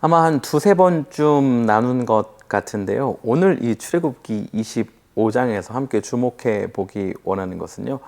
아마 한 두세 번쯤 나눈 것 같은데요. 오늘 이 출애굽기 25장에서 함께 주목해 보기 원하는 것은요,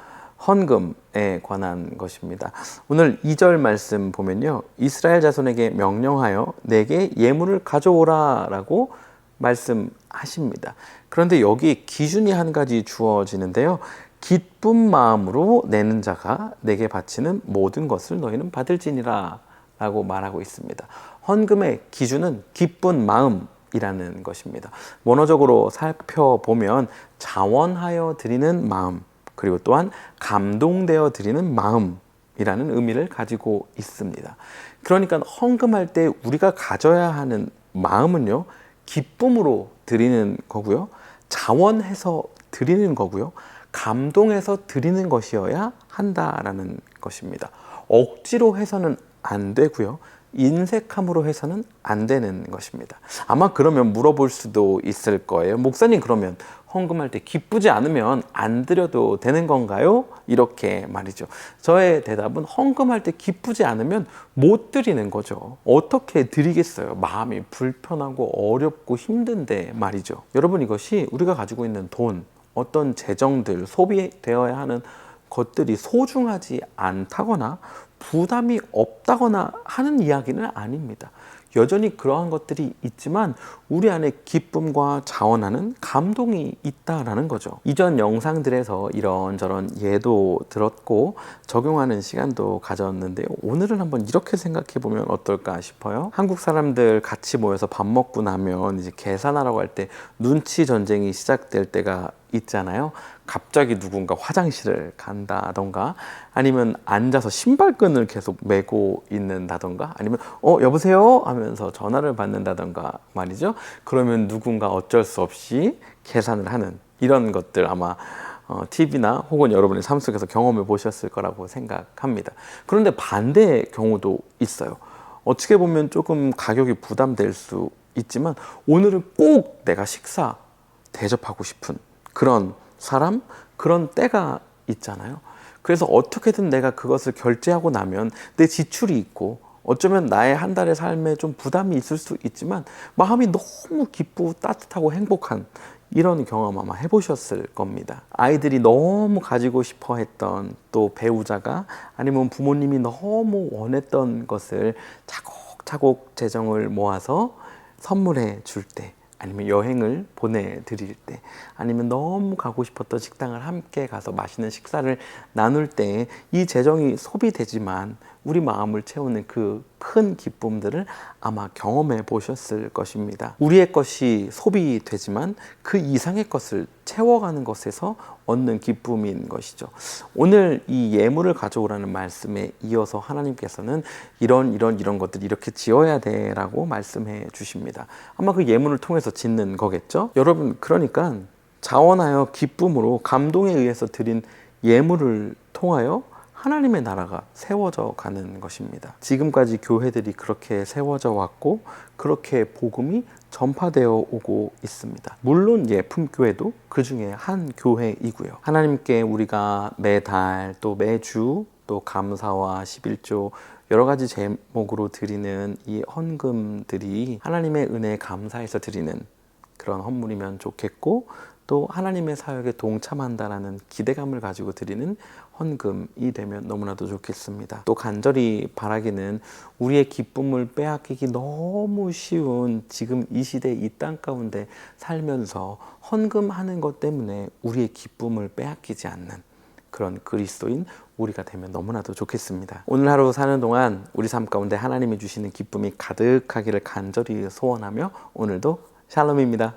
헌금에 관한 것입니다. 오늘 2절 말씀 보면요, 이스라엘 자손에게 명령하여 내게 예물을 가져오라 라고 말씀하십니다. 그런데 여기 기준이 한 가지 주어지는데요, 기쁜 마음으로 내는 자가 내게 바치는 모든 것을 너희는 받을지니라 라고 말하고 있습니다. 헌금의 기준은 기쁜 마음이라는 것입니다. 원어적으로 살펴보면 자원하여 드리는 마음, 그리고 또한 감동되어 드리는 마음이라는 의미를 가지고 있습니다. 그러니까 헌금할 때 우리가 가져야 하는 마음은요, 기쁨으로 드리는 거고요, 자원해서 드리는 거고요, 감동해서 드리는 것이어야 한다라는 것입니다. 억지로 해서는 안 되고요, 인색함으로 해서는 안 되는 것입니다. 아마 그러면 물어볼 수도 있을 거예요. 목사님, 그러면 헌금할 때 기쁘지 않으면 안 드려도 되는 건가요? 이렇게 말이죠. 저의 대답은 헌금할 때 기쁘지 않으면 못 드리는 거죠. 어떻게 드리겠어요? 마음이 불편하고 어렵고 힘든데 말이죠. 여러분, 이것이 우리가 가지고 있는 돈, 어떤 재정들, 소비되어야 하는 것들이 소중하지 않다거나 부담이 없다거나 하는 이야기는 아닙니다. 여전히 그러한 것들이 있지만 우리 안에 기쁨과 자원하는 감동이 있다라는 거죠. 이전 영상들에서 이런저런 예도 들었고 적용하는 시간도 가졌는데요. 오늘은 한번 이렇게 생각해 보면 어떨까 싶어요. 한국 사람들 같이 모여서 밥 먹고 나면 이제 계산하라고 할 때 눈치 전쟁이 시작될 때가 있잖아요. 갑자기 누군가 화장실을 간다던가, 아니면 앉아서 신발끈을 계속 메고 있는다던가, 아니면 여보세요 하면서 전화를 받는다던가 말이죠. 그러면 누군가 어쩔 수 없이 계산을 하는 이런 것들 아마 TV나 혹은 여러분의 삶 속에서 경험해 보셨을 거라고 생각합니다. 그런데 반대의 경우도 있어요. 어떻게 보면 조금 가격이 부담될 수 있지만 오늘은 꼭 내가 식사 대접하고 싶은 그런 사람, 그런 때가 있잖아요. 그래서 어떻게든 내가 그것을 결제하고 나면 내 지출이 있고 어쩌면 나의 한 달의 삶에 좀 부담이 있을 수 있지만 마음이 너무 기쁘고 따뜻하고 행복한 이런 경험 아마 해보셨을 겁니다. 아이들이 너무 가지고 싶어 했던, 또 배우자가 아니면 부모님이 너무 원했던 것을 차곡차곡 재정을 모아서 선물해 줄 때, 아니면 여행을 보내드릴 때, 아니면 너무 가고 싶었던 식당을 함께 가서 맛있는 식사를 나눌 때 이 재정이 소비되지만 우리 마음을 채우는 그 큰 기쁨들을 아마 경험해 보셨을 것입니다. 우리의 것이 소비되지만 그 이상의 것을 채워가는 것에서 얻는 기쁨인 것이죠. 오늘 이 예물을 가져오라는 말씀에 이어서 하나님께서는 이런 것들 이렇게 지어야 돼 라고 말씀해 주십니다. 아마 그 예물을 통해서 짓는 거겠죠. 여러분, 그러니까 자원하여 기쁨으로 감동에 의해서 드린 예물을 통하여 하나님의 나라가 세워져 가는 것입니다. 지금까지 교회들이 그렇게 세워져 왔고 그렇게 복음이 전파되어 오고 있습니다. 물론 예품교회도 그 중에 한 교회이고요. 하나님께 우리가 매달 또 매주 또 감사와 11조 여러 가지 제목으로 드리는 이 헌금들이 하나님의 은혜에 감사해서 드리는 그런 헌물이면 좋겠고, 또 하나님의 사역에 동참한다라는 기대감을 가지고 드리는 헌금이 되면 너무나도 좋겠습니다. 또 간절히 바라기는 우리의 기쁨을 빼앗기기 너무 쉬운 지금 이 시대 이 땅 가운데 살면서 헌금하는 것 때문에 우리의 기쁨을 빼앗기지 않는 그런 그리스도인 우리가 되면 너무나도 좋겠습니다. 오늘 하루 사는 동안 우리 삶 가운데 하나님이 주시는 기쁨이 가득하기를 간절히 소원하며 오늘도 샬롬입니다.